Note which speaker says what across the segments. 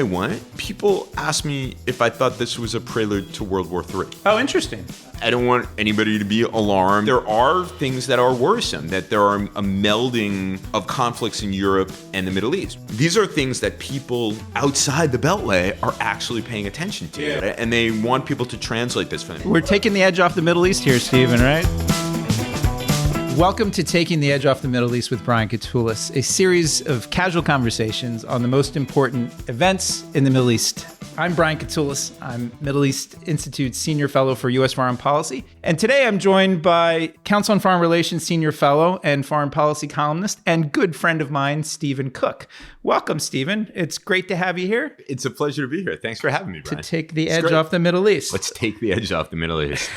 Speaker 1: I went, people asked me if I thought this was a prelude to World War III.
Speaker 2: Oh, interesting.
Speaker 1: I don't want anybody to be alarmed. There are things that are worrisome, that there are a melding of conflicts in Europe and the Middle East. These are things that people outside the Beltway are actually paying attention to. Yeah. And they want people to translate this for them.
Speaker 2: We're taking the edge off the Middle East here, Stephen, right? Welcome to Taking the Edge Off the Middle East with Brian Katulis, a series of casual conversations on the most important events in the Middle East. I'm Brian Katulis. I'm Middle East Institute's Senior Fellow for U.S. Foreign Policy. And today I'm joined by Council on Foreign Relations Senior Fellow and Foreign Policy columnist and good friend of mine, Stephen Cook. Welcome, Stephen. It's great to have you here.
Speaker 1: It's a pleasure to be here. Thanks for having me, Brian.
Speaker 2: To take the edge off the Middle East.
Speaker 1: Let's take the edge off the Middle East.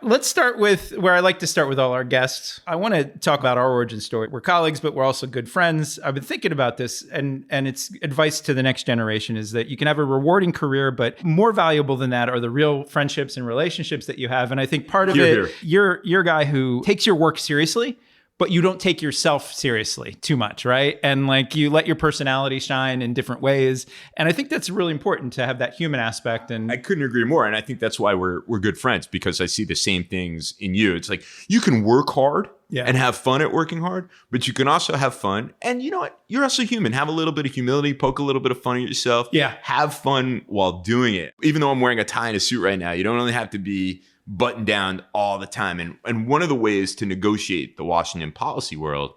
Speaker 2: Let's start with where I like to start with all our guests. I want to talk about our origin story. We're colleagues, but we're also good friends. I've been thinking about this, and it's advice to the next generation is that you can have a rewarding career, but more valuable than that are the real friendships and relationships that you have. And I think part of you're a guy who takes your work seriously, but you don't take yourself seriously too much, right? And like you let your personality shine in different ways. And I think that's really important to have that human aspect. And
Speaker 1: I couldn't agree more. And I think that's why we're good friends, because I see the same things in you. It's like you can work hard and have fun at working hard, but you can also have fun. And you know what? You're also human. Have a little bit of humility, poke a little bit of fun at yourself.
Speaker 2: Yeah.
Speaker 1: Have fun while doing it. Even though I'm wearing a tie and a suit right now, you don't only have to be buttoned down all the time. And one of the ways to negotiate the Washington policy world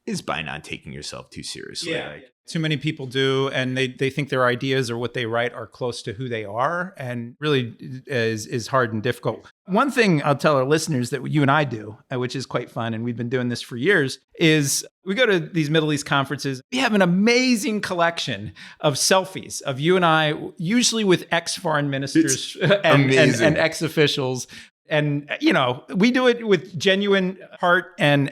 Speaker 1: is by not taking yourself too seriously.
Speaker 2: Yeah. Too many people do, and they think their ideas or what they write are close to who they are, and really is hard and difficult. One thing I'll tell our listeners that you and I do, which is quite fun, and we've been doing this for years, is we go to these Middle East conferences. We have an amazing collection of selfies of you and I, usually with ex-foreign ministers and ex-officials. And, you know, we do it with genuine heart and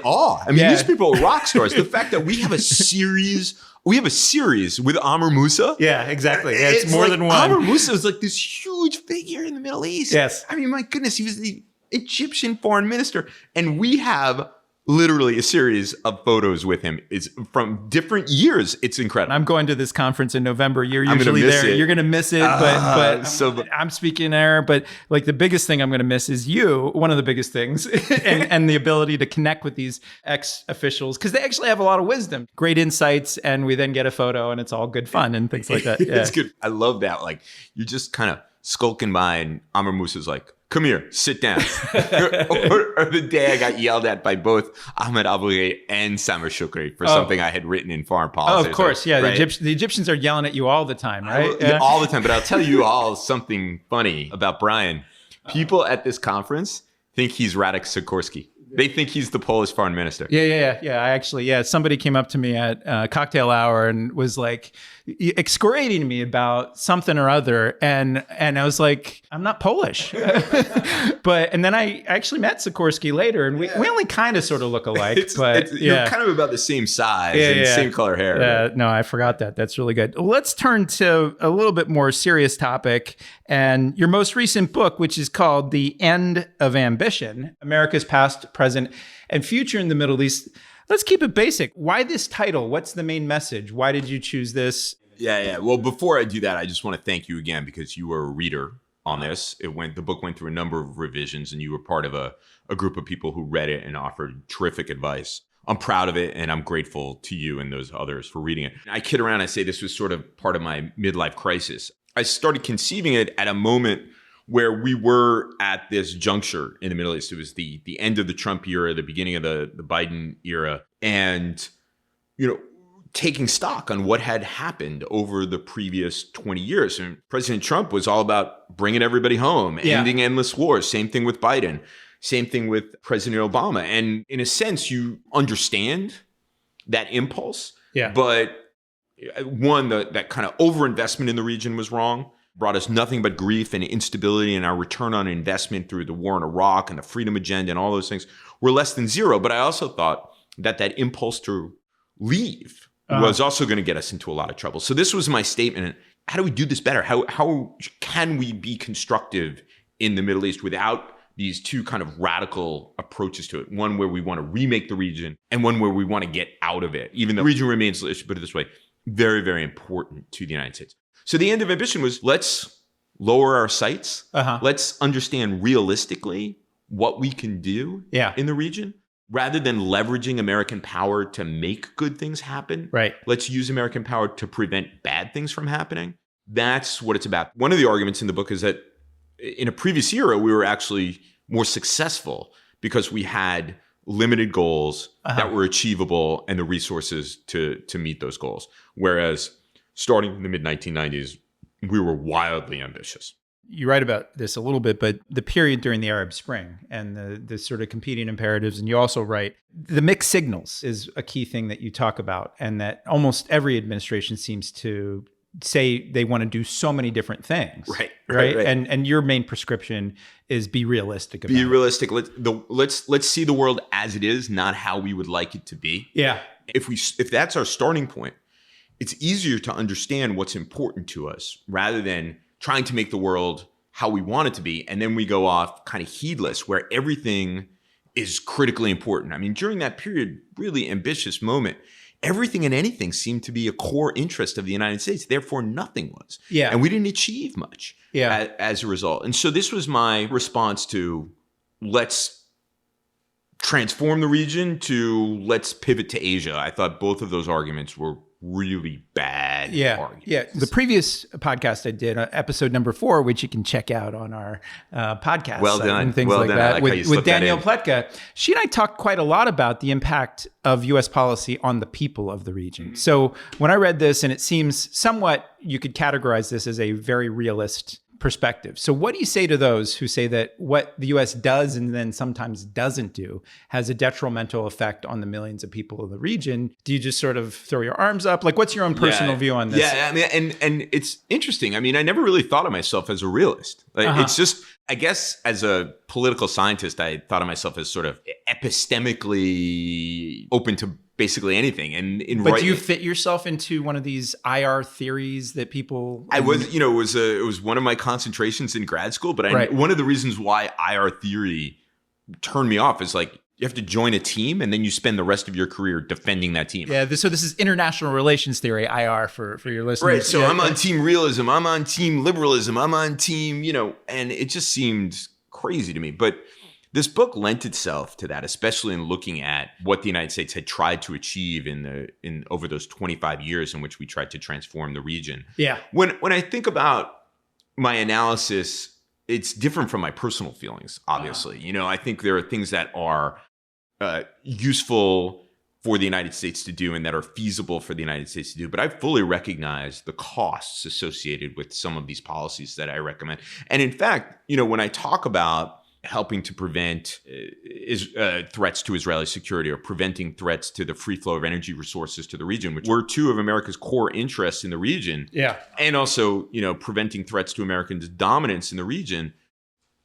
Speaker 1: awe. I mean, these people are rock stars. The fact that we have a series with Amr Moussa.
Speaker 2: Yeah, exactly. Yeah, it's more than one.
Speaker 1: Amr Moussa is like this huge figure in the Middle East.
Speaker 2: Yes.
Speaker 1: I mean, my goodness, he was the Egyptian foreign minister. And we have literally a series of photos with him. It's from different years. It's incredible.
Speaker 2: I'm going to this conference in November. You're usually there. You're going to miss it, but I'm speaking there. But like the biggest thing I'm going to miss is you. One of the biggest things, and the ability to connect with these ex-officials because they actually have a lot of wisdom, great insights, and we then get a photo, and it's all good fun and things like that. Yeah.
Speaker 1: It's good. I love that. Like you're just kind of skulking by, and Amr Moussa's like, "Come here, sit down." or the day I got yelled at by both Ahmed Abouei and Samer Shukri for something I had written in foreign policy.
Speaker 2: Oh, of course. Yeah.
Speaker 1: Right?
Speaker 2: The Egyptians are yelling at you all the time, right?
Speaker 1: All the time. But I'll tell you all something funny about Brian. People at this conference think he's Radek Sikorski. They think he's the Polish foreign minister.
Speaker 2: Yeah. Somebody came up to me at cocktail hour and was like excoriating me about something or other. And I was like, I'm not Polish. And then I actually met Sikorski later, and we only kind of sort of look alike.
Speaker 1: You're kind of about the same size and same color hair.
Speaker 2: Right? No, I forgot that. That's really good. Let's turn to a little bit more serious topic. And your most recent book, which is called The End of Ambition, America's Past, Present, and Future in the Middle East. Let's keep it basic. Why this title? What's the main message? Why did you choose this?
Speaker 1: Yeah. Well, before I do that, I just want to thank you again because you were a reader on this. The book went through a number of revisions, and you were part of a group of people who read it and offered terrific advice. I'm proud of it, and I'm grateful to you and those others for reading it. I kid around. I say this was sort of part of my midlife crisis. I started conceiving it at a moment where we were at this juncture in the Middle East. It was the end of the Trump era, the beginning of the Biden era, and taking stock on what had happened over the previous 20 years. And President Trump was all about bringing everybody home, ending endless wars. Same thing with Biden. Same thing with President Obama. And in a sense, you understand that impulse. Yeah. But one, that kind of overinvestment in the region was wrong. Brought us nothing but grief and instability, and our return on investment through the war in Iraq and the freedom agenda and all those things were less than zero. But I also thought that impulse to leave was also going to get us into a lot of trouble. So this was my statement. How do we do this better? How can we be constructive in the Middle East without these two kind of radical approaches to it? One where we want to remake the region and one where we want to get out of it. Even though the region remains, let's put it this way, very, very important to the United States. So the end of ambition was, let's lower our sights. Let's understand realistically what we can do in the region. Rather than leveraging American power to make good things happen, let's use American power to prevent bad things from happening. That's what it's about. One of the arguments in the book is that in a previous era, we were actually more successful because we had limited goals that were achievable and the resources to meet those goals. Whereas starting in the mid-1990s, we were wildly ambitious.
Speaker 2: You write about this a little bit, but the period during the Arab Spring and the sort of competing imperatives, and you also write the mixed signals is a key thing that you talk about, and that almost every administration seems to say they want to do so many different things. Right. And your main prescription is be realistic about it. Be
Speaker 1: realistic. Let's see the world as it is, not how we would like it to be.
Speaker 2: Yeah.
Speaker 1: If that's our starting point, it's easier to understand what's important to us rather than trying to make the world how we want it to be. And then we go off kind of heedless where everything is critically important. I mean, during that period, really ambitious moment, everything and anything seemed to be a core interest of the United States. Therefore, nothing was.
Speaker 2: Yeah.
Speaker 1: And we didn't achieve much as a result. And so this was my response to let's transform the region to let's pivot to Asia. I thought both of those arguments were really bad arguments.
Speaker 2: Yeah. The previous podcast I did, episode number 4, which you can check out on our podcast
Speaker 1: well done.
Speaker 2: and things
Speaker 1: well
Speaker 2: like
Speaker 1: done.
Speaker 2: that,
Speaker 1: like
Speaker 2: with Danielle Pletka. She and I talked quite a lot about the impact of U.S. policy on the people of the region. Mm-hmm. So when I read this, and it seems somewhat, you could categorize this as a very realist perspective. So what do you say to those who say that what the U.S. does and then sometimes doesn't do has a detrimental effect on the millions of people in the region? Do you just sort of throw your arms up? Like, what's your own personal view on this?
Speaker 1: Yeah, I mean, and it's interesting. I mean, I never really thought of myself as a realist. Like, it's just, I guess, as a political scientist, I thought of myself as sort of epistemically open to basically anything.
Speaker 2: But do you fit yourself into one of these IR theories that people?
Speaker 1: I was, it was one of my concentrations in grad school. But one of the reasons why IR theory turned me off is like you have to join a team and then you spend the rest of your career defending that team.
Speaker 2: Yeah. So this is international relations theory, IR, for your listeners.
Speaker 1: Right. So I'm on team realism. I'm on team liberalism. I'm on team, and it just seemed crazy to me. But this book lent itself to that, especially in looking at what the United States had tried to achieve in over those 25 years in which we tried to transform the region.
Speaker 2: Yeah.
Speaker 1: When I think about my analysis, it's different from my personal feelings, obviously. I think there are things that are useful for the United States to do and that are feasible for the United States to do. But I fully recognize the costs associated with some of these policies that I recommend. And in fact, when I talk about helping to prevent threats to Israeli security or preventing threats to the free flow of energy resources to the region, which were two of America's core interests in the region.
Speaker 2: Yeah.
Speaker 1: And also, preventing threats to American dominance in the region.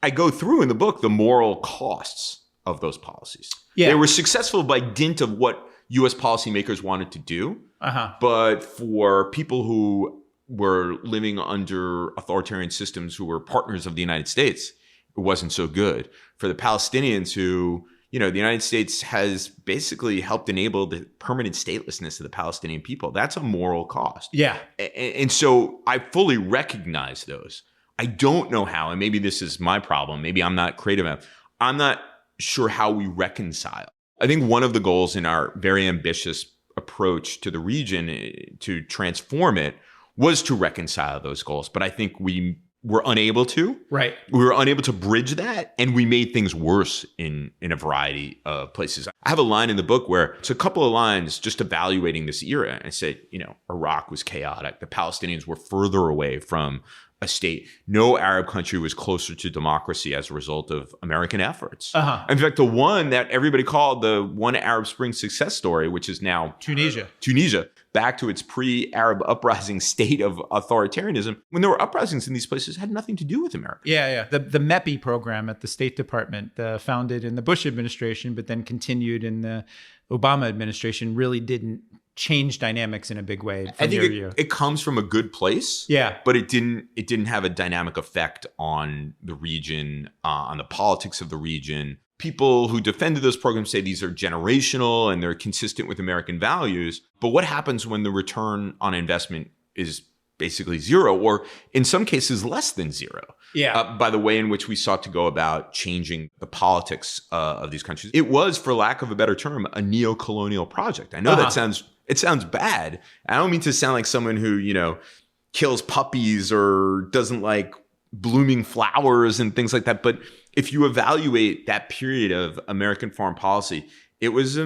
Speaker 1: I go through in the book the moral costs of those policies.
Speaker 2: Yeah.
Speaker 1: They were successful by dint of what U.S. policymakers wanted to do. But for people who were living under authoritarian systems who were partners of the United States, it wasn't so good. For the Palestinians who, the United States has basically helped enable the permanent statelessness of the Palestinian people. That's a moral cost.
Speaker 2: Yeah.
Speaker 1: And so I fully recognize those. I don't know how, and maybe this is my problem. Maybe I'm not creative enough. I'm not sure how we reconcile. I think one of the goals in our very ambitious approach to the region to transform it was to reconcile those goals. But I think we were unable to.
Speaker 2: Right.
Speaker 1: We were unable to bridge that, and we made things worse in a variety of places. I have a line in the book where it's a couple of lines just evaluating this era. I said, Iraq was chaotic. The Palestinians were further away from a state. No Arab country was closer to democracy as a result of American efforts. In fact, the one that everybody called the one Arab Spring success story, which is now
Speaker 2: Tunisia,
Speaker 1: back to its pre-Arab uprising state of authoritarianism, when there were uprisings in these places, had nothing to do with America.
Speaker 2: Yeah. The MEPI program at the State Department, founded in the Bush administration, but then continued in the Obama administration, really didn't change dynamics in a big way.
Speaker 1: I think it comes from a good place.
Speaker 2: Yeah.
Speaker 1: But it didn't have a dynamic effect on the region, on the politics of the region. people who defended those programs say these are generational and they're consistent with American values. But what happens when the return on investment is basically zero, or in some cases less than zero? By the way in which we sought to go about changing the politics of these countries. It was, for lack of a better term, a neo-colonial project. I know that sounds bad. I don't mean to sound like someone who, kills puppies or doesn't like blooming flowers and things like that. But if you evaluate that period of American foreign policy, it was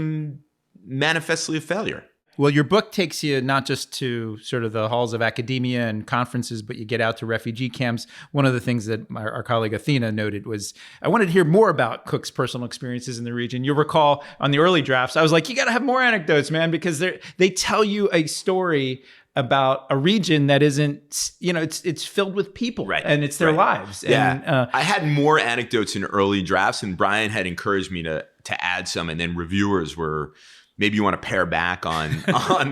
Speaker 1: manifestly a failure.
Speaker 2: Well, your book takes you not just to sort of the halls of academia and conferences, but you get out to refugee camps. One of the things that our colleague Athena noted was, I wanted to hear more about Cook's personal experiences in the region. You'll recall on the early drafts, I was like, you got to have more anecdotes, man, because they tell you a story about a region that isn't, it's filled with people,
Speaker 1: right?
Speaker 2: And it's their lives.
Speaker 1: Yeah.
Speaker 2: And,
Speaker 1: I had more anecdotes in early drafts, and Brian had encouraged me to add some, and then reviewers were, maybe you want to pare back on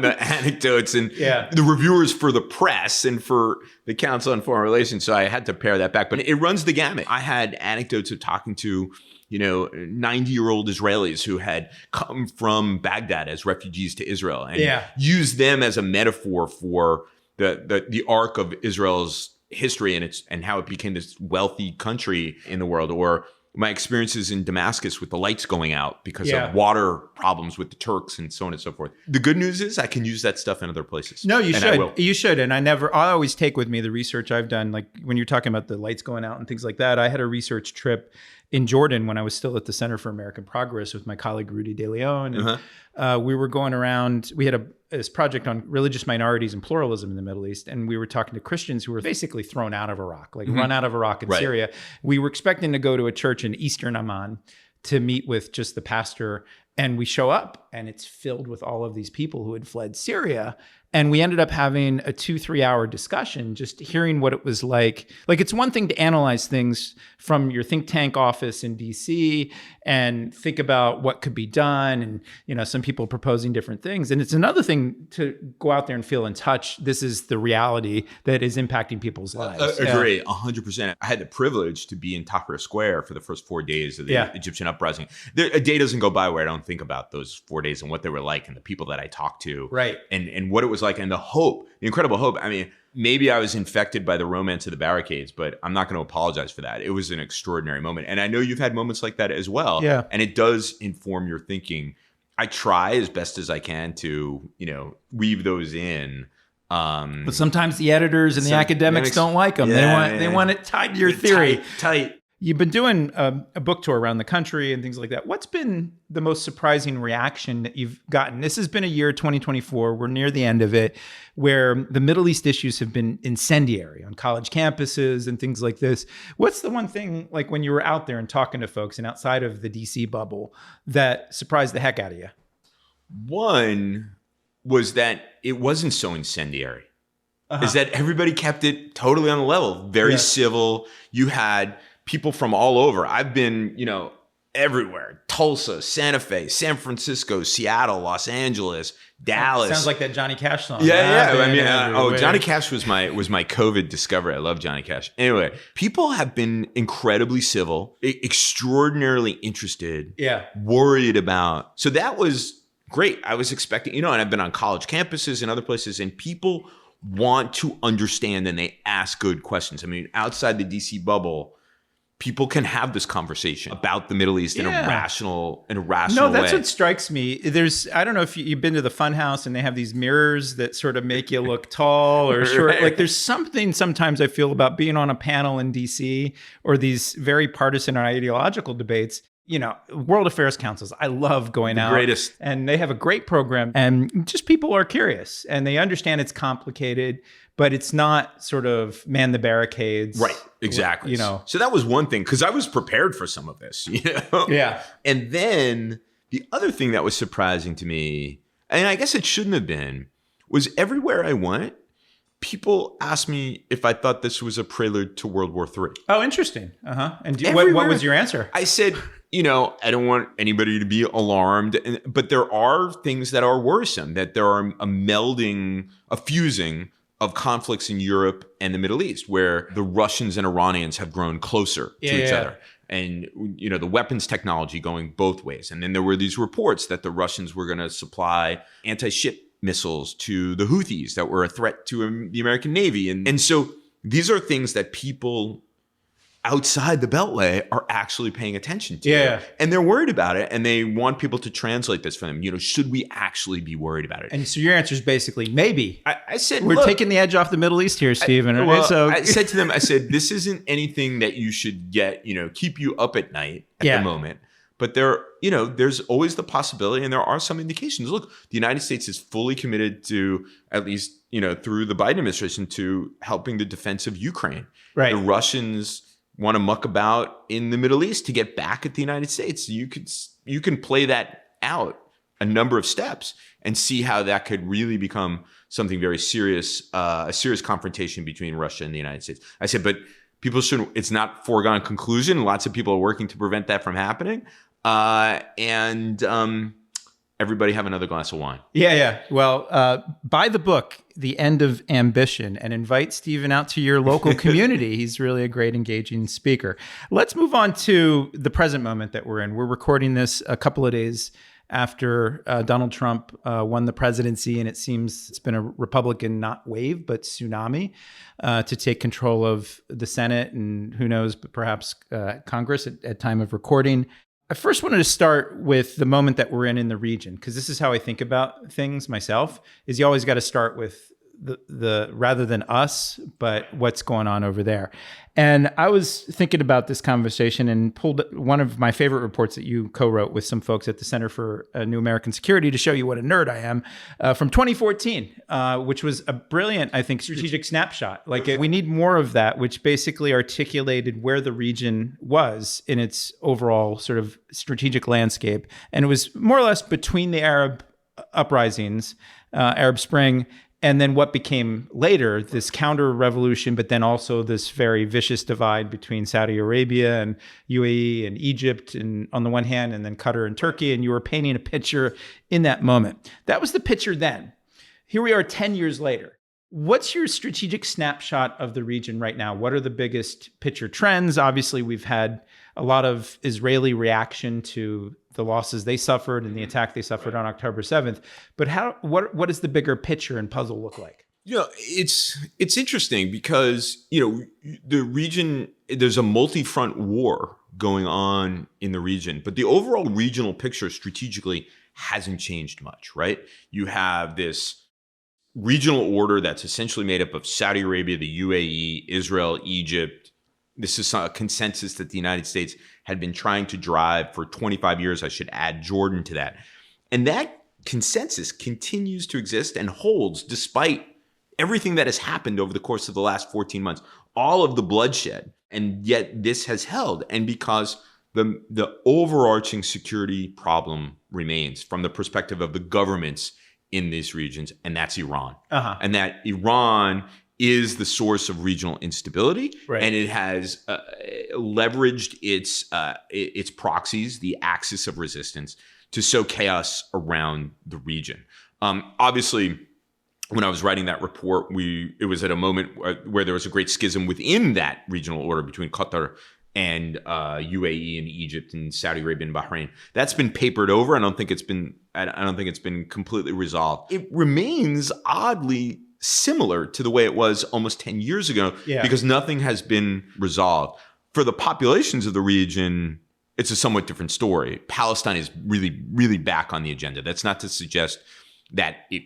Speaker 1: the anecdotes, and the reviewers for the press and for the Council on Foreign Relations. So I had to pare that back, but it runs the gamut. I had anecdotes of talking to 90-year-old Israelis who had come from Baghdad as refugees to Israel and used them as a metaphor for the arc of Israel's history and how it became this wealthy country in the world. Or my experiences in Damascus with the lights going out because of water problems with the Turks and so on and so forth. The good news is I can use that stuff in other places.
Speaker 2: No, you should. You should. And I always take with me the research I've done. Like when you're talking about the lights going out and things like that, I had a research trip in Jordan when I was still at the Center for American Progress with my colleague Rudy De Leon. And we were going around, we had this project on religious minorities and pluralism in the Middle East. And we were talking to Christians who were basically thrown out of Iraq, run out of Iraq and Syria. We were expecting to go to a church in Eastern Amman to meet with just the pastor. And we show up and it's filled with all of these people who had fled Syria. And we ended up having a 2-3 hour discussion, just hearing what it was like. Like, it's one thing to analyze things from your think tank office in DC and think about what could be done. And, some people proposing different things. And it's another thing to go out there and feel in touch. This is the reality that is impacting people's lives.
Speaker 1: Agree, 100%. I had the privilege to be in Tahrir Square for the first 4 days of the Egyptian uprising. A day doesn't go by where I don't think about those 4 days and what they were like and the people that I talked to.
Speaker 2: Right.
Speaker 1: And what it was like, and the incredible hope. I mean, maybe I was infected by the romance of the barricades, but I'm not going to apologize for that. It was an extraordinary moment. And I know you've had moments like that as well.
Speaker 2: Yeah.
Speaker 1: And it does inform your thinking. I try as best as I can to, weave those in.
Speaker 2: But sometimes the editors and the academics don't like them. They want it tied to your theory.
Speaker 1: Tight.
Speaker 2: You've been doing a book tour around the country and things like that. What's been the most surprising reaction that you've gotten? This has been a year, 2024. We're near the end of it, where the Middle East issues have been incendiary on college campuses and things like this. What's the one thing, like when you were out there and talking to folks and outside of the DC bubble, that surprised the heck out of you?
Speaker 1: One was that it wasn't so incendiary. Is that everybody kept it totally on the level, very civil. You had people from all over. I've been, everywhere. Tulsa, Santa Fe, San Francisco, Seattle, Los Angeles, Dallas.
Speaker 2: Sounds like that Johnny Cash song.
Speaker 1: Johnny Cash was my COVID discovery. I love Johnny Cash. Anyway, people have been incredibly civil, extraordinarily interested, worried about. So that was great. I was expecting, and I've been on college campuses and other places, and people want to understand and they ask good questions. I mean, outside the DC bubble, people can have this conversation about the Middle East in a rational way.
Speaker 2: No, that's what strikes me. I don't know if you've been to the Funhouse and they have these mirrors that sort of make you look tall or short. Right. Like there's something sometimes I feel about being on a panel in DC or these very partisan or ideological debates. World Affairs Councils, I love going out.
Speaker 1: Greatest.
Speaker 2: And they have a great program. And just people are curious and they understand it's complicated, but it's not sort of man the barricades.
Speaker 1: Right, exactly. So that was one thing, because I was prepared for some of this.
Speaker 2: Yeah.
Speaker 1: And then the other thing that was surprising to me, and I guess it shouldn't have been, was everywhere I went, people asked me if I thought this was a prelude to World War III.
Speaker 2: Oh, interesting. And what was your answer?
Speaker 1: I said, I don't want anybody to be alarmed, but there are things that are worrisome, that there are a fusing of conflicts in Europe and the Middle East, where the Russians and Iranians have grown closer to each other. and the weapons technology going both ways. And then there were these reports that the Russians were going to supply anti-ship missiles to the Houthis that were a threat to the American Navy. And so these are things that people outside the Beltway are actually paying attention to.
Speaker 2: Yeah.
Speaker 1: And they're worried about it, and they want people to translate this for them. Should we actually be worried about it?
Speaker 2: And so your answer is basically maybe.
Speaker 1: I said,
Speaker 2: we're taking the edge off the Middle East here, Stephen.
Speaker 1: I said to them, this isn't anything that you should get, keep you up at night at the moment. But there's always the possibility, and there are some indications. Look, the United States is fully committed to, at least, through the Biden administration, to helping the defense of Ukraine.
Speaker 2: Right.
Speaker 1: The Russians want to muck about in the Middle East to get back at the United States. You can play that out a number of steps and see how that could really become something very serious, a serious confrontation between Russia and the United States. I said, but people shouldn't. It's not foregone conclusion. Lots of people are working to prevent that from happening. Everybody have another glass of wine.
Speaker 2: Yeah. Well, buy the book, The End of Ambition, and invite Stephen out to your local community. He's really a great, engaging speaker. Let's move on to the present moment that we're in. We're recording this a couple of days after Donald Trump won the presidency, and it seems it's been a Republican, not wave, but tsunami to take control of the Senate and who knows, but perhaps Congress at time of recording. I first wanted to start with the moment that we're in the region, because this is how I think about things myself, is you always got to start with the rather than us, but what's going on over there. And I was thinking about this conversation and pulled one of my favorite reports that you co-wrote with some folks at the Center for New American Security to show you what a nerd I am, from 2014, which was a brilliant, I think, strategic snapshot. Like, we need more of that, which basically articulated where the region was in its overall sort of strategic landscape. And it was more or less between the Arab uprisings, Arab Spring, and then what became later this counter revolution, but then also this very vicious divide between Saudi Arabia and UAE and Egypt, and on the one hand, and then Qatar and Turkey. And you were painting a picture in that moment. That was the picture then. Here we are 10 years later. What's your strategic snapshot of the region right now? What are the biggest picture trends? Obviously, we've had a lot of Israeli reaction to the losses they suffered and the attack they suffered on October 7th. But what does the bigger picture and puzzle look like?
Speaker 1: It's interesting because, the region, there's a multi-front war going on in the region, but the overall regional picture strategically hasn't changed much, right? You have this regional order that's essentially made up of Saudi Arabia, the UAE, Israel, Egypt. This is a consensus that the United States had been trying to drive for 25 years. I should add Jordan to that. And that consensus continues to exist and holds despite everything that has happened over the course of the last 14 months, all of the bloodshed. And yet this has held. And because the overarching security problem remains from the perspective of the governments in these regions, and that's Iran. And that Iran is the source of regional instability, right. And it has leveraged its proxies, the axis of resistance, to sow chaos around the region. Obviously, when I was writing that report, it was at a moment where there was a great schism within that regional order between Qatar and UAE and Egypt and Saudi Arabia and Bahrain. That's been papered over. I don't think it's been completely resolved. It remains oddly similar to the way it was almost 10 years ago, because nothing has been resolved. For the populations of the region, it's a somewhat different story. Palestine is really, really back on the agenda. That's not to suggest that it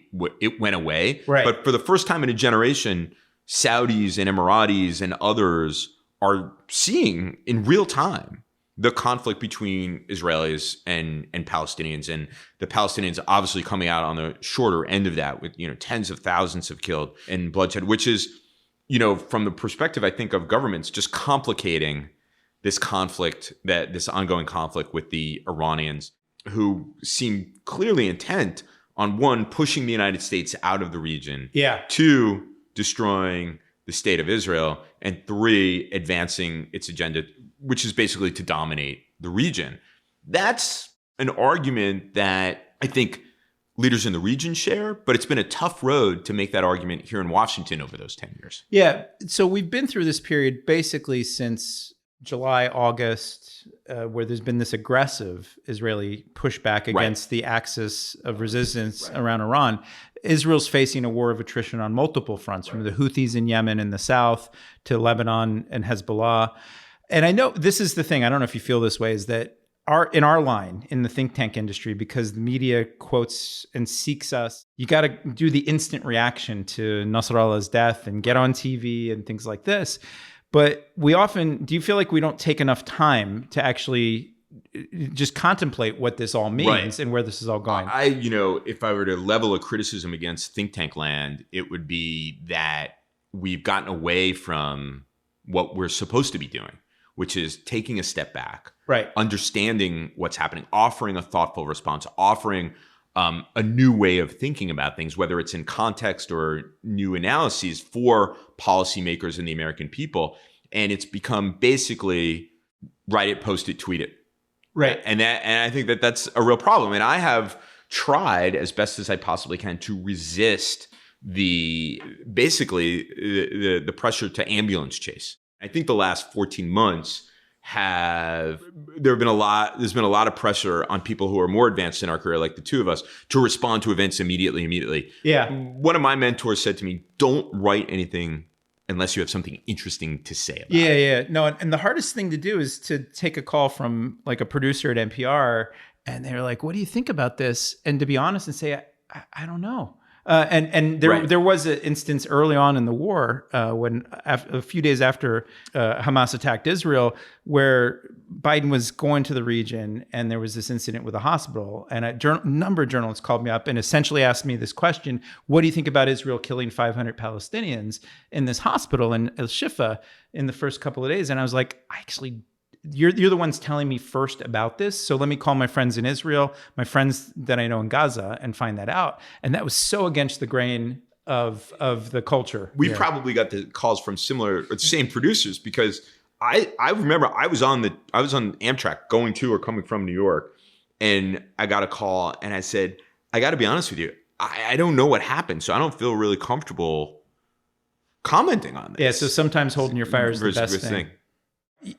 Speaker 1: went away. Right. But for the first time in a generation, Saudis and Emiratis and others are seeing in real time the conflict between Israelis and Palestinians, and the Palestinians obviously coming out on the shorter end of that with, tens of thousands have killed and bloodshed, which is, from the perspective, I think, of governments, just complicating this conflict, this ongoing conflict with the Iranians, who seem clearly intent on, one, pushing the United States out of the region, two, destroying the state of Israel, and three, advancing its agenda, which is basically to dominate the region. That's an argument that I think leaders in the region share, but it's been a tough road to make that argument here in Washington over those 10 years.
Speaker 2: Yeah. So we've been through this period basically since July, August, where there's been this aggressive Israeli pushback against the axis of resistance around Iran. Israel's facing a war of attrition on multiple fronts, from the Houthis in Yemen in the south to Lebanon and Hezbollah. And I know this is the thing, I don't know if you feel this way, is that in our line in the think tank industry, because the media quotes and seeks us, you got to do the instant reaction to Nasrallah's death and get on TV and things like this. But do you feel like we don't take enough time to actually just contemplate what this all means and where this is all going?
Speaker 1: If I were to level a criticism against think tank land, it would be that we've gotten away from what we're supposed to be doing, which is taking a step back, understanding what's happening, offering a thoughtful response, offering a new way of thinking about things, whether it's in context or new analyses for policymakers and the American people. And it's become basically write it, post it, tweet it.
Speaker 2: Right.
Speaker 1: And I think that's a real problem. And I have tried as best as I possibly can to resist the pressure to ambulance chase. I think the last 14 months there's been a lot of pressure on people who are more advanced in our career, like the two of us, to respond to events immediately.
Speaker 2: Yeah.
Speaker 1: One of my mentors said to me, don't write anything unless you have something interesting to say about it.
Speaker 2: Yeah. No, and the hardest thing to do is to take a call from like a producer at NPR, and they're like, what do you think about this? And to be honest and say, I don't know. There was an instance early on in the war when a few days after Hamas attacked Israel, where Biden was going to the region, and there was this incident with a hospital, and a number of journalists called me up and essentially asked me this question: what do you think about Israel killing 500 Palestinians in this hospital in El Shifa in the first couple of days? And I was like, you're the ones telling me first about this. So let me call my friends in Israel, my friends that I know in Gaza, and find that out. And that was so against the grain of the culture.
Speaker 1: We probably got the calls from same producers, because I remember I was on Amtrak going to or coming from New York, and I got a call and I said, I got to be honest with you, I don't know what happened, so I don't feel really comfortable commenting on this.
Speaker 2: Yeah, so sometimes holding your fire is the best thing.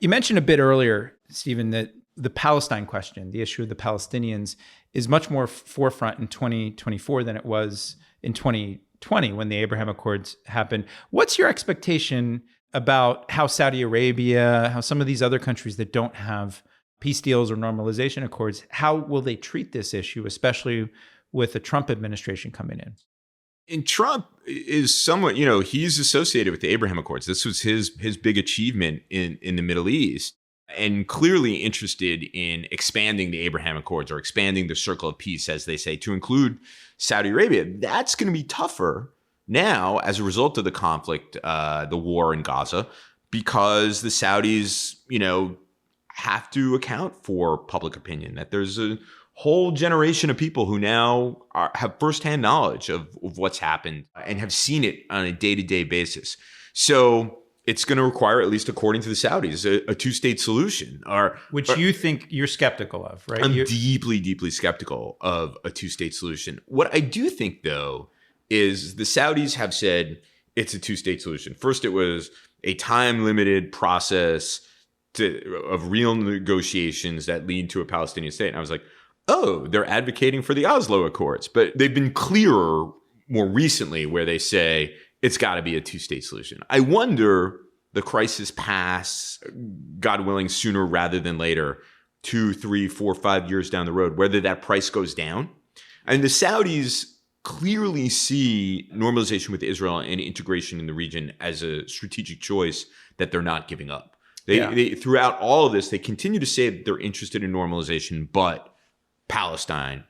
Speaker 2: You mentioned a bit earlier, Stephen, that the Palestine question, the issue of the Palestinians, is much more forefront in 2024 than it was in 2020 when the Abraham Accords happened. What's your expectation about how Saudi Arabia, how some of these other countries that don't have peace deals or normalization accords, how will they treat this issue, especially with the Trump administration coming in?
Speaker 1: And Trump is somewhat, he's associated with the Abraham Accords. This was his big achievement in the Middle East, and clearly interested in expanding the Abraham Accords, or expanding the circle of peace, as they say, to include Saudi Arabia. That's going to be tougher now as a result of the conflict, the war in Gaza, because the Saudis, have to account for public opinion, that there's a whole generation of people who now have firsthand knowledge of what's happened and have seen it on a day-to-day basis. So it's going to require, at least according to the Saudis, a two-state solution.
Speaker 2: Which you think you're skeptical of, right?
Speaker 1: I'm deeply, deeply skeptical of a two-state solution. What I do think, though, is the Saudis have said it's a two-state solution. First, it was a time-limited process of real negotiations that lead to a Palestinian state. And I was like, oh, they're advocating for the Oslo Accords. But they've been clearer more recently where they say it's got to be a two-state solution. I wonder, the crisis pass, God willing, sooner rather than later, 2, 3, 4, 5 years down the road, whether that price goes down. And the Saudis clearly see normalization with Israel and integration in the region as a strategic choice that they're not giving up. They throughout all of this, they continue to say that they're interested in normalization, but Palestine.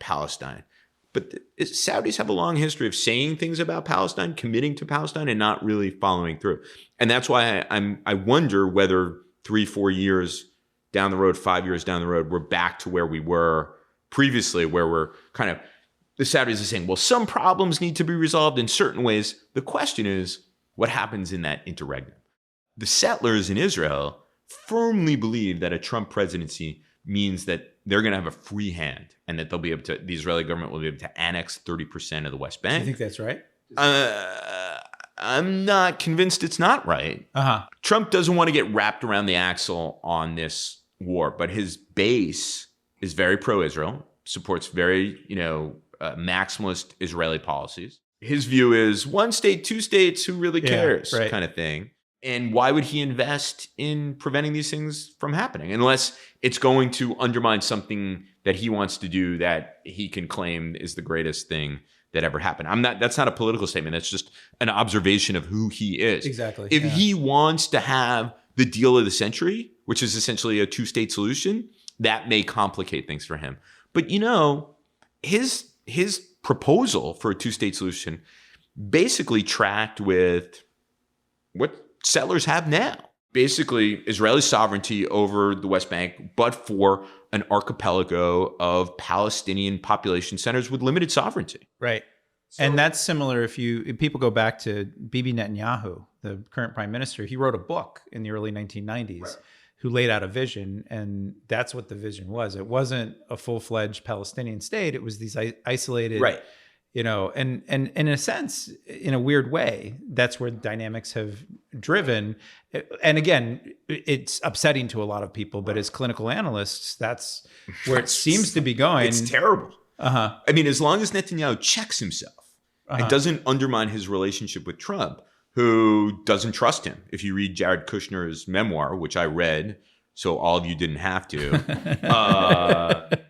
Speaker 1: But the Saudis have a long history of saying things about Palestine, committing to Palestine, and not really following through. And that's why I wonder whether 3, 4 years down the road, 5 years down the road, we're back to where we were previously, where we're kind of, the Saudis are saying, well, some problems need to be resolved in certain ways. The question is, what happens in that interregnum? The settlers in Israel firmly believe that a Trump presidency means that they're going to have a free hand, and that the Israeli government will be able to annex 30% of the West Bank.
Speaker 2: Do you think that's right?
Speaker 1: I'm not convinced it's not right. Trump doesn't want to get wrapped around the axle on this war, but his base is very pro-Israel, supports very, maximalist Israeli policies. His view is one state, two states, who really cares, kind of thing. And why would he invest in preventing these things from happening unless it's going to undermine something that he wants to do that he can claim is the greatest thing that ever happened? That's not a political statement. That's just an observation of who he is.
Speaker 2: Exactly.
Speaker 1: If he wants to have the deal of the century, which is essentially a two-state solution, that may complicate things for him. But his proposal for a two-state solution basically tracked with what settlers have now. Basically, Israeli sovereignty over the West Bank, but for an archipelago of Palestinian population centers with limited sovereignty.
Speaker 2: Right. And that's similar if people go back to Bibi Netanyahu, the current prime minister. He wrote a book in the early 1990s who laid out a vision, and that's what the vision was. It wasn't a full-fledged Palestinian state. It was these isolated, and in a sense, in a weird way, that's where dynamics have driven. And again, it's upsetting to a lot of people, but as clinical analysts, that's where it seems to be going.
Speaker 1: It's terrible. I mean, as long as Netanyahu checks himself and doesn't undermine his relationship with Trump, who doesn't trust him. If you read Jared Kushner's memoir, which I read, so all of you didn't have to,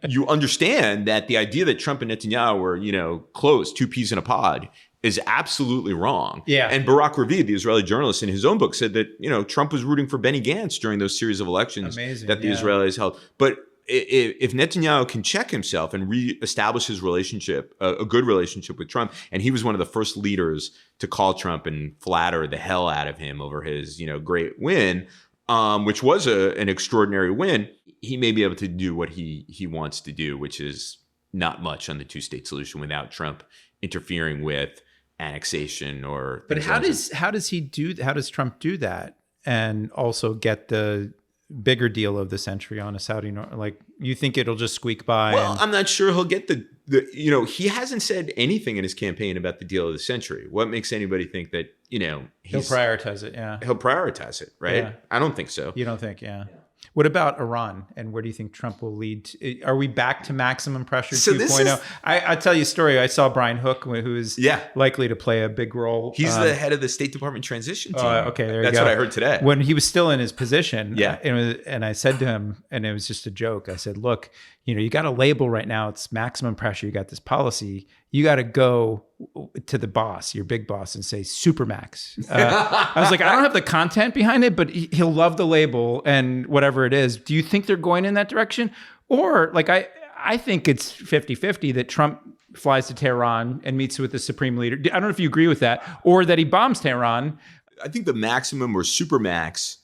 Speaker 1: you understand that the idea that Trump and Netanyahu were, close, two peas in a pod, is absolutely wrong.
Speaker 2: Yeah.
Speaker 1: And Barak Ravid, the Israeli journalist, in his own book said that, Trump was rooting for Benny Gantz during those series of elections that the Israelis held. But if Netanyahu can check himself and reestablish his relationship, a good relationship with Trump, and he was one of the first leaders to call Trump and flatter the hell out of him over his, great win, which was an extraordinary win, he may be able to do what he wants to do, which is not much on the two-state solution without Trump interfering with annexation or.
Speaker 2: But how does Trump do that and also get the bigger deal of the century on a Saudi, like, you think it'll just squeak by?
Speaker 1: Well, I'm not sure he'll get the he hasn't said anything in his campaign about the deal of the century. What makes anybody think that, he'll
Speaker 2: prioritize it? Yeah.
Speaker 1: He'll prioritize it, right? Yeah. I don't think so.
Speaker 2: You don't think? Yeah. What about Iran? And where do you think Trump will lead? Are we back to maximum pressure 2.0? I'll tell you a story. I saw Brian Hook, who is likely to play a big role.
Speaker 1: He's the head of the State Department transition team.
Speaker 2: Okay, there you go.
Speaker 1: That's what I heard today.
Speaker 2: When he was still in his position, and I said to him, and it was just a joke, I said, look, you got a label right now. It's maximum pressure. You got this policy. You got to go to the boss, your big boss, and say Supermax. I was like, I don't have the content behind it, but he'll love the label and whatever it is. Do you think they're going in that direction? Or like, I think it's 50-50 that Trump flies to Tehran and meets with the supreme leader. I don't know if you agree with that, or that he bombs Tehran.
Speaker 1: I think the maximum or Supermax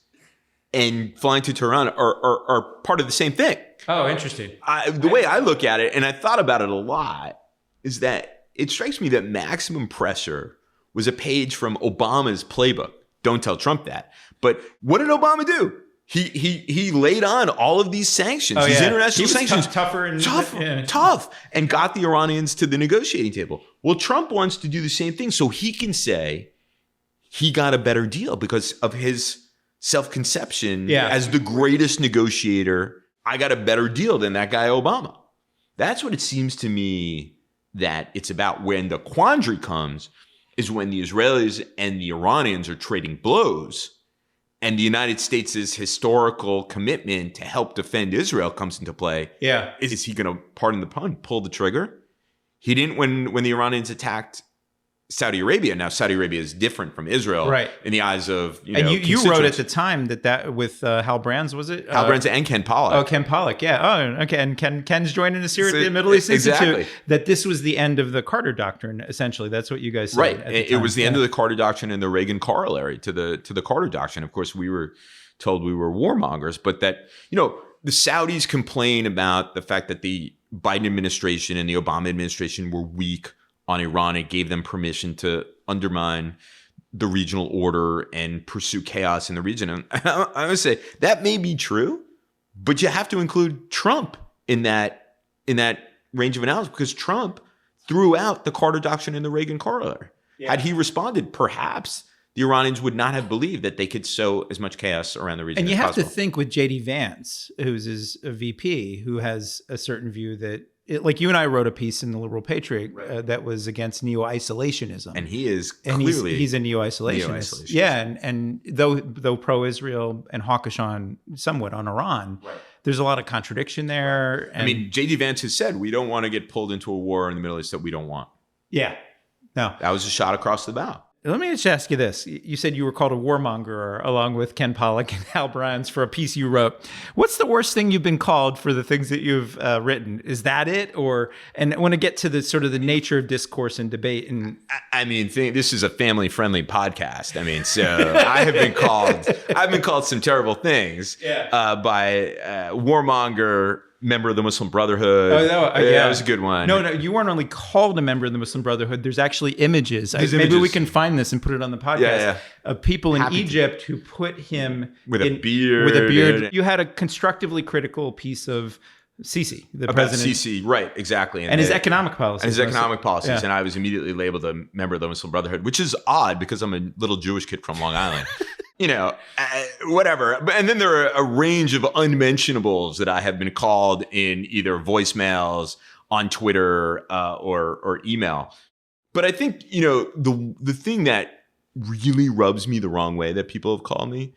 Speaker 1: and flying to Tehran are part of the same thing.
Speaker 2: Oh, interesting.
Speaker 1: The way I look at it, and I thought about it a lot, is that it strikes me that maximum pressure was a page from Obama's playbook. Don't tell Trump that. But what did Obama do? He laid on all of these sanctions, these international sanctions, tough, and got the Iranians to the negotiating table. Well, Trump wants to do the same thing so he can say he got a better deal because of his self-conception as the greatest negotiator. I got a better deal than that guy Obama. That's what it seems to me that it's about. When the quandary comes is when the Israelis and the Iranians are trading blows, and the United States' historical commitment to help defend Israel comes into play.
Speaker 2: Yeah.
Speaker 1: Is he going to, pardon the pun, pull the trigger? He didn't when the Iranians attacked Saudi Arabia. Now, Saudi Arabia is different from Israel in the eyes of,
Speaker 2: and you wrote at the time that with Hal Brands, was it?
Speaker 1: Hal Brands and Ken Pollack.
Speaker 2: Oh, Ken Pollack, yeah. Oh, okay. And Ken's joining us here at the Middle East Institute. That this was the end of the Carter Doctrine, essentially. That's what you guys said.
Speaker 1: Right. It was the end of the Carter Doctrine and the Reagan corollary to the Carter Doctrine. Of course, we were told we were warmongers, but that, the Saudis complain about the fact that the Biden administration and the Obama administration were weak on Iran. It gave them permission to undermine the regional order and pursue chaos in the region. And I would say that may be true, but you have to include Trump in that range of analysis, because Trump threw out the Carter Doctrine and the Reagan corollary. Had he responded, perhaps the Iranians would not have believed that they could sow as much chaos around the region.
Speaker 2: And you
Speaker 1: as
Speaker 2: have
Speaker 1: possible.
Speaker 2: to think with J.D. Vance, who's his VP, who has a certain view that, like you and I wrote a piece in the Liberal Patriot that was against neo-isolationism.
Speaker 1: And he is
Speaker 2: And
Speaker 1: clearly
Speaker 2: he's a neo-isolationist. Yeah, and though pro-Israel and hawkish on somewhat on Iran, there's a lot of contradiction there. And,
Speaker 1: I mean, J.D. Vance has said we don't want to get pulled into a war in the Middle East that we don't want.
Speaker 2: yeah, no.
Speaker 1: That was a shot across the bow.
Speaker 2: Let me just ask you this. You said you were called a warmonger along with Ken Pollack and Hal Brands for a piece you wrote. What's the worst thing you've been called for the things that you've written? Is that it? And I want to get to the sort of the nature of discourse and debate. And
Speaker 1: I mean, this is a family-friendly podcast. I mean, so I've been called some terrible things by warmonger, member of the Muslim Brotherhood.
Speaker 2: Oh,
Speaker 1: that was a good one.
Speaker 2: No, you weren't only called a member of the Muslim Brotherhood. There's actually images. Maybe we can find this and put it on the podcast of people in Egypt who put him
Speaker 1: with a beard.
Speaker 2: You had a constructively critical piece of Sisi, the
Speaker 1: about
Speaker 2: president.
Speaker 1: Sisi, right, exactly.
Speaker 2: And his economic policies.
Speaker 1: And I was immediately labeled a member of the Muslim Brotherhood, which is odd because I'm a little Jewish kid from Long Island. Whatever. And then there are a range of unmentionables that I have been called in either voicemails, on Twitter, or email. But I think, the thing that really rubs me the wrong way that people have called me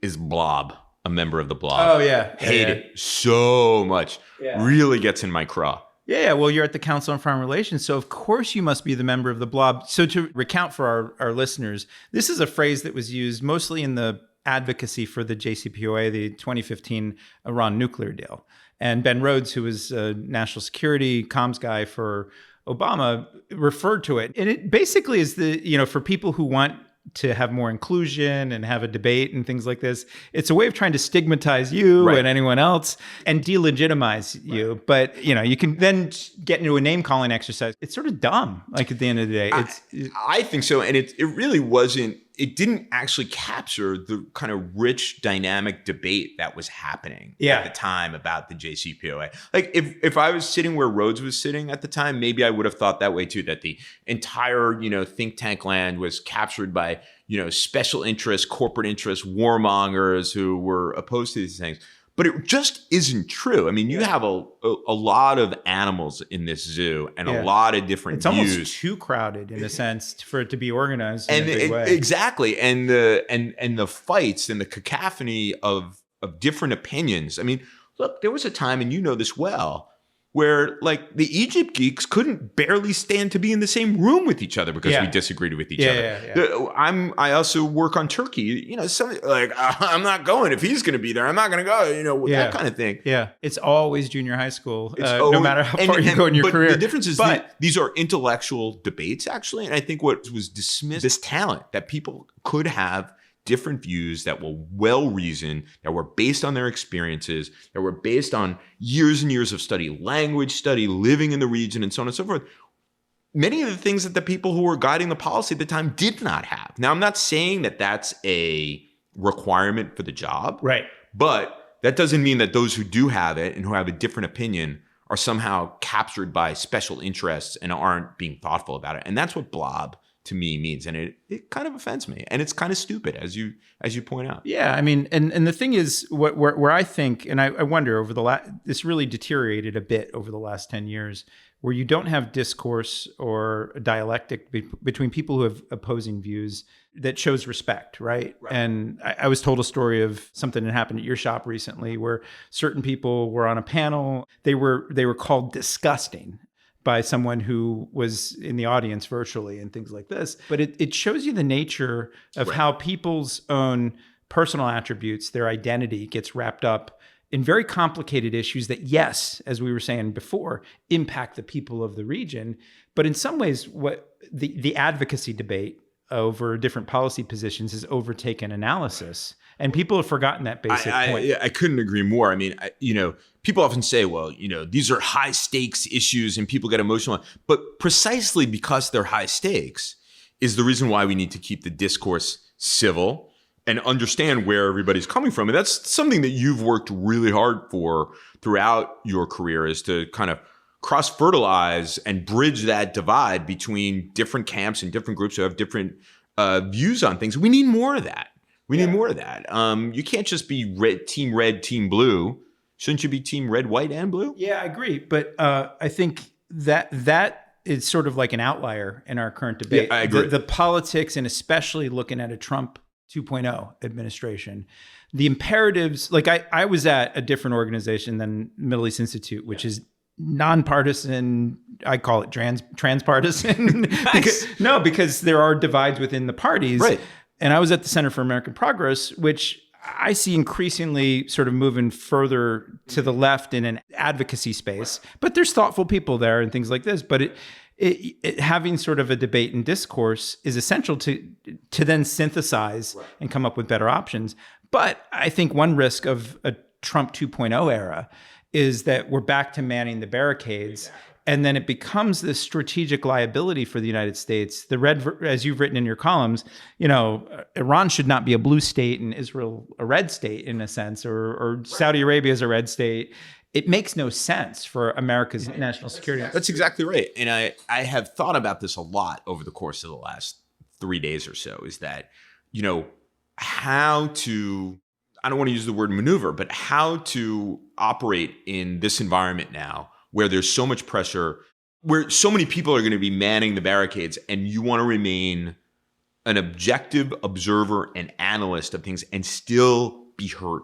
Speaker 1: is blob, a member of the blob.
Speaker 2: Oh, yeah.
Speaker 1: Hate it so much. Yeah. Really gets in my craw.
Speaker 2: Yeah, well, you're at the Council on Foreign Relations, so of course you must be the member of the blob. So to recount for our listeners, this is a phrase that was used mostly in the advocacy for the JCPOA, the 2015 Iran nuclear deal. And Ben Rhodes, who was a national security comms guy for Obama, referred to it. And it basically is for people who want to have more inclusion and have a debate and things like this. It's a way of trying to stigmatize you and anyone else and delegitimize you. But, you can then get into a name calling exercise. It's sort of dumb, like at the end of the day.
Speaker 1: I think so. And it really wasn't, it didn't actually capture the kind of rich, dynamic debate that was happening at the time about the JCPOA. Like if I was sitting where Rhodes was sitting at the time, maybe I would have thought that way too, that the entire, think tank land was captured by, special interests, corporate interests, warmongers who were opposed to these things. But it just isn't true. I mean, you have a lot of animals in this zoo and a lot of different views.
Speaker 2: It's almost too crowded in a sense for it to be organized in a big way.
Speaker 1: Exactly. And the fights and the cacophony of different opinions. I mean, look, there was a time, and you know this well, where like the Egypt geeks couldn't barely stand to be in the same room with each other because we disagreed with each other. I also work on Turkey. Something like I'm not going if he's going to be there. I'm not going to go. That kind of thing.
Speaker 2: Yeah, it's always junior high school, no matter how far you go in your career.
Speaker 1: The difference is that these are intellectual debates, actually, and I think what was dismissed, this talent that people could have different views that were well-reasoned, that were based on their experiences, that were based on years and years of study, language study, living in the region, and so on and so forth. Many of the things that the people who were guiding the policy at the time did not have. Now, I'm not saying that that's a requirement for the job.
Speaker 2: Right.
Speaker 1: But that doesn't mean that those who do have it and who have a different opinion are somehow captured by special interests and aren't being thoughtful about it. And that's what blob to me means, and it kind of offends me, and it's kind of stupid, as you point out.
Speaker 2: Yeah, I mean, and the thing is, where I think, and I wonder this really deteriorated a bit over the last 10 years, where you don't have discourse or a dialectic between people who have opposing views that shows respect, right? And I was told a story of something that happened at your shop recently, where certain people were on a panel, they were called disgusting by someone who was in the audience virtually and things like this. But it shows you the nature of how people's own personal attributes, their identity gets wrapped up in very complicated issues that, yes, as we were saying before, impact the people of the region. But in some ways, what the advocacy debate over different policy positions has overtaken analysis. And people have forgotten that basic point.
Speaker 1: I couldn't agree more. I mean, people often say, well, these are high stakes issues and people get emotional. But precisely because they're high stakes is the reason why we need to keep the discourse civil and understand where everybody's coming from. And that's something that you've worked really hard for throughout your career, is to kind of cross-fertilize and bridge that divide between different camps and different groups who have different views on things. We need more of that. We need more of that. You can't just be red, team blue. Shouldn't you be team red, white, and blue?
Speaker 2: Yeah, I agree. But I think that is sort of like an outlier in our current debate.
Speaker 1: Yeah, I agree.
Speaker 2: The politics, and especially looking at a Trump 2.0 administration, the imperatives, like I was at a different organization than Middle East Institute, which is nonpartisan. I call it transpartisan. because there are divides within the parties.
Speaker 1: Right.
Speaker 2: And I was at the Center for American Progress, which I see increasingly sort of moving further to the left in an advocacy space. But there's thoughtful people there and things like this. But it having sort of a debate and discourse is essential to then synthesize and come up with better options. But I think one risk of a Trump 2.0 era is that we're back to manning the barricades. And then it becomes this strategic liability for the United States. As you've written in your columns, Iran should not be a blue state and Israel a red state in a sense, or Saudi Arabia is a red state. It makes no sense for America's national security.
Speaker 1: That's exactly right. And I have thought about this a lot over the course of the last 3 days or so, is that, how to, I don't want to use the word maneuver, but how to operate in this environment now where there's so much pressure, where so many people are going to be manning the barricades, and you want to remain an objective observer and analyst of things and still be heard.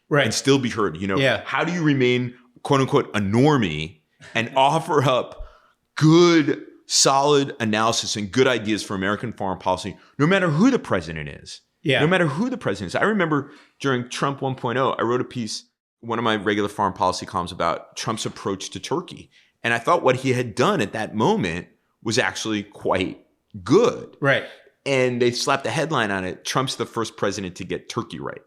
Speaker 2: Right.
Speaker 1: And still be heard. How do you remain, quote unquote, a normie and offer up good, solid analysis and good ideas for American foreign policy, no matter who the president is?
Speaker 2: Yeah.
Speaker 1: No matter who the president is. I remember during Trump 1.0, I wrote a piece, one of my regular foreign policy columns, about Trump's approach to Turkey. And I thought what he had done at that moment was actually quite good.
Speaker 2: Right.
Speaker 1: And they slapped a headline on it, Trump's the first president to get Turkey right.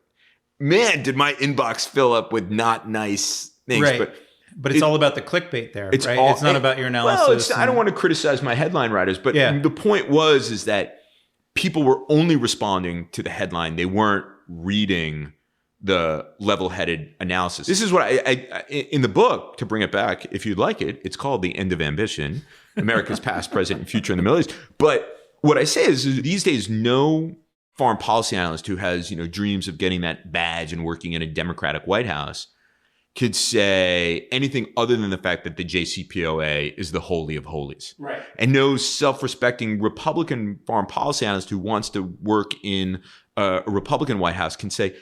Speaker 1: Man, did my inbox fill up with not nice things.
Speaker 2: Right. But it's all about the clickbait there, right? It's not about your analysis.
Speaker 1: Well, I don't want to criticize my headline writers, but the point is that people were only responding to the headline. They weren't reading the level-headed analysis. This is what I in the book, to bring it back, if you'd like it, it's called The End of Ambition, America's Past, Present, and Future in the Middle East. But what I say is these days, no foreign policy analyst who has, dreams of getting that badge and working in a Democratic White House could say anything other than the fact that the JCPOA is the holy of holies.
Speaker 2: Right.
Speaker 1: And no self-respecting Republican foreign policy analyst who wants to work in a Republican White House can say,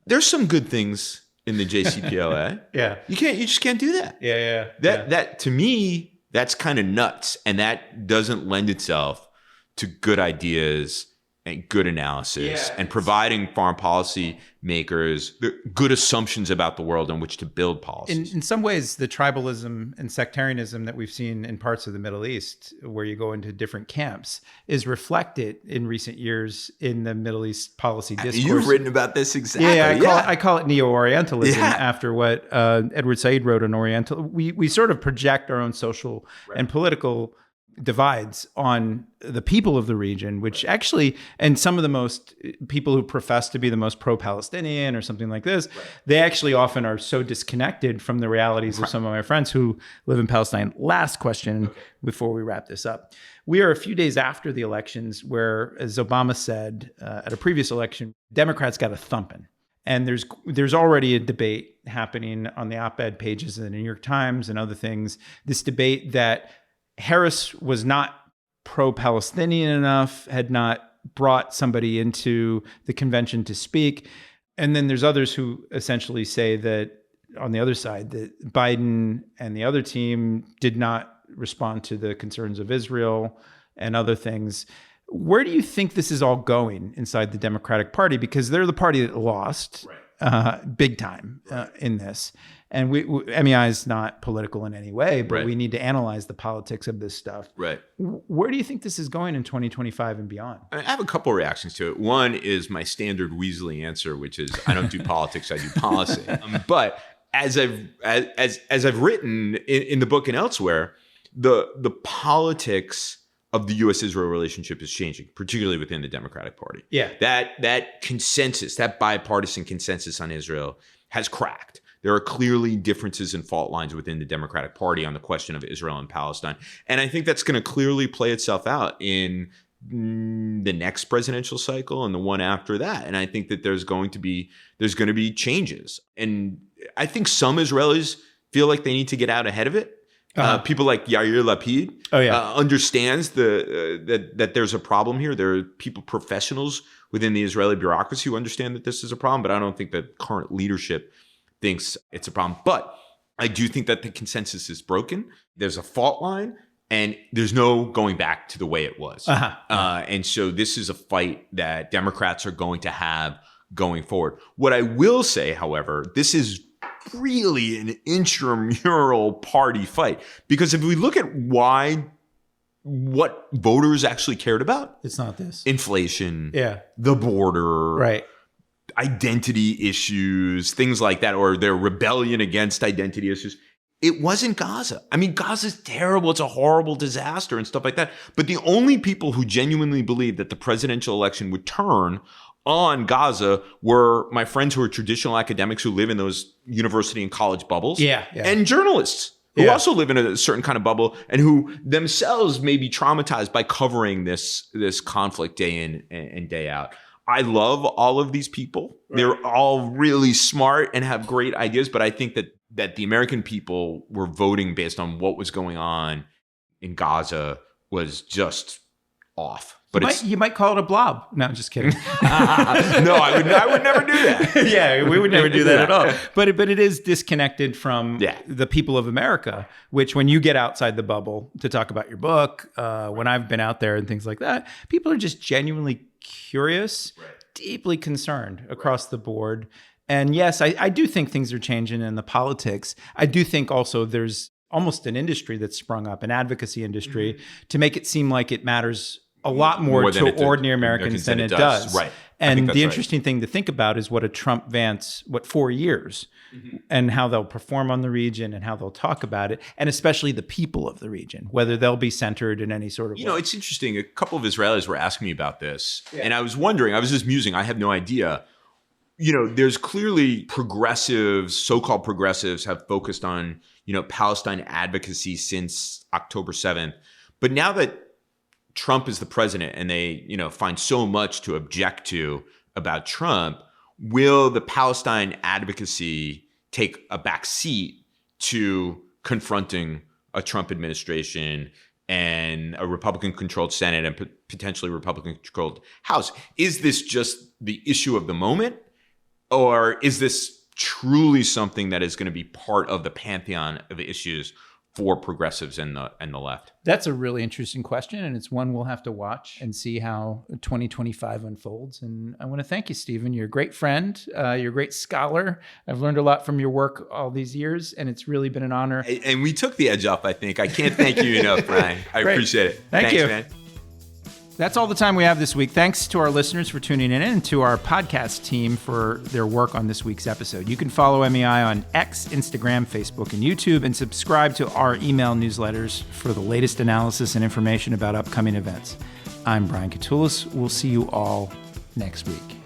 Speaker 1: there's some good things in the JCPOA.
Speaker 2: Yeah.
Speaker 1: You just can't do that.
Speaker 2: Yeah.
Speaker 1: That to me, that's kind of nuts. And that doesn't lend itself to good ideas and good analysis and providing foreign policy makers the good assumptions about the world on which to build policies.
Speaker 2: In some ways, the tribalism and sectarianism that we've seen in parts of the Middle East, where you go into different camps, is reflected in recent years in the Middle East policy discourse.
Speaker 1: You've written about this exactly.
Speaker 2: I call it neo-Orientalism after what Edward Said wrote on Oriental. We sort of project our own social and political divides on the people of the region, which actually, and some of the most people who profess to be the most pro-Palestinian or something like this, they actually often are so disconnected from the realities of some of my friends who live in Palestine. Last question before we wrap this up. We are a few days after the elections where, as Obama said at a previous election, Democrats got a thumping. And there's already a debate happening on the op-ed pages of the New York Times and other things, this debate that Harris was not pro-Palestinian enough, had not brought somebody into the convention to speak. And then there's others who essentially say that, on the other side, that Biden and the other team did not respond to the concerns of Israel and other things. Where do you think this is all going inside the Democratic Party? Because they're the party that lost big time in this. And MEI is not political in any way, but we need to analyze the politics of this stuff.
Speaker 1: Right.
Speaker 2: Where do you think this is going in 2025 and beyond?
Speaker 1: I have a couple of reactions to it. One is my standard Weasley answer, which is I don't do politics, I do policy. But as I've written in the book and elsewhere, the politics of the U.S.-Israel relationship is changing, particularly within the Democratic Party.
Speaker 2: Yeah.
Speaker 1: That consensus, that bipartisan consensus on Israel has cracked. There are clearly differences and fault lines within the Democratic Party on the question of Israel and Palestine. And I think that's going to clearly play itself out in the next presidential cycle and the one after that. And I think that there's going to be changes. And I think some Israelis feel like they need to get out ahead of it. People like Yair Lapid understands that there's a problem here. There are professionals within the Israeli bureaucracy who understand that this is a problem, but I don't think that current leadership thinks it's a problem. But I do think that the consensus is broken. There's a fault line, and there's no going back to the way it was. And so this is a fight that Democrats are going to have going forward. What I will say, however, this is really an intramural party fight, because if we look at what voters actually cared about,
Speaker 2: it's not this.
Speaker 1: Inflation, the border,
Speaker 2: right,
Speaker 1: identity issues, things like that, or their rebellion against identity issues. It wasn't Gaza. I mean, Gaza's terrible. It's a horrible disaster and stuff like that. But the only people who genuinely believed that the presidential election would turn on Gaza were my friends who are traditional academics who live in those university and college bubbles, and journalists who also live in a certain kind of bubble and who themselves may be traumatized by covering this conflict day in and day out. I love all of these people. Right. They're all really smart and have great ideas, but I think that the American people were voting based on what was going on in Gaza was just off. But
Speaker 2: you might call it a blob. No, just kidding.
Speaker 1: No, I would never do that.
Speaker 2: Yeah, we would never do that at all. But it is disconnected from the people of America, which when you get outside the bubble to talk about your book, when I've been out there and things like that, people are just genuinely curious, deeply concerned across the board. And yes, I do think things are changing in the politics. I do think also there's almost an industry that's sprung up, an advocacy industry, to make it seem like it matters a lot more to ordinary Americans than it does.
Speaker 1: Right.
Speaker 2: And the interesting thing to think about is what a Trump-Vance, 4 years, and how they'll perform on the region and how they'll talk about it, and especially the people of the region, whether they'll be centered in any sort of way.
Speaker 1: It's interesting. A couple of Israelis were asking me about this, and I was wondering, I was just musing, I have no idea. There's clearly progressives, so-called progressives have focused on, Palestine advocacy since October 7th. But now that Trump is the president and they, find so much to object to about Trump, will the Palestine advocacy take a back seat to confronting a Trump administration and a Republican-controlled Senate and potentially Republican-controlled House? Is this just the issue of the moment, or is this truly something that is going to be part of the pantheon of issues for progressives and the left?
Speaker 2: That's a really interesting question, and it's one we'll have to watch and see how 2025 unfolds. And I want to thank you, Stephen. You're a great friend. You're a great scholar. I've learned a lot from your work all these years, and it's really been an honor.
Speaker 1: And we took the edge off, I think. I can't thank you enough, Brian. I appreciate it.
Speaker 2: Thanks,
Speaker 1: you, man.
Speaker 2: That's all the time we have this week. Thanks to our listeners for tuning in and to our podcast team for their work on this week's episode. You can follow MEI on X, Instagram, Facebook, and YouTube, and subscribe to our email newsletters for the latest analysis and information about upcoming events. I'm Brian Katulis. We'll see you all next week.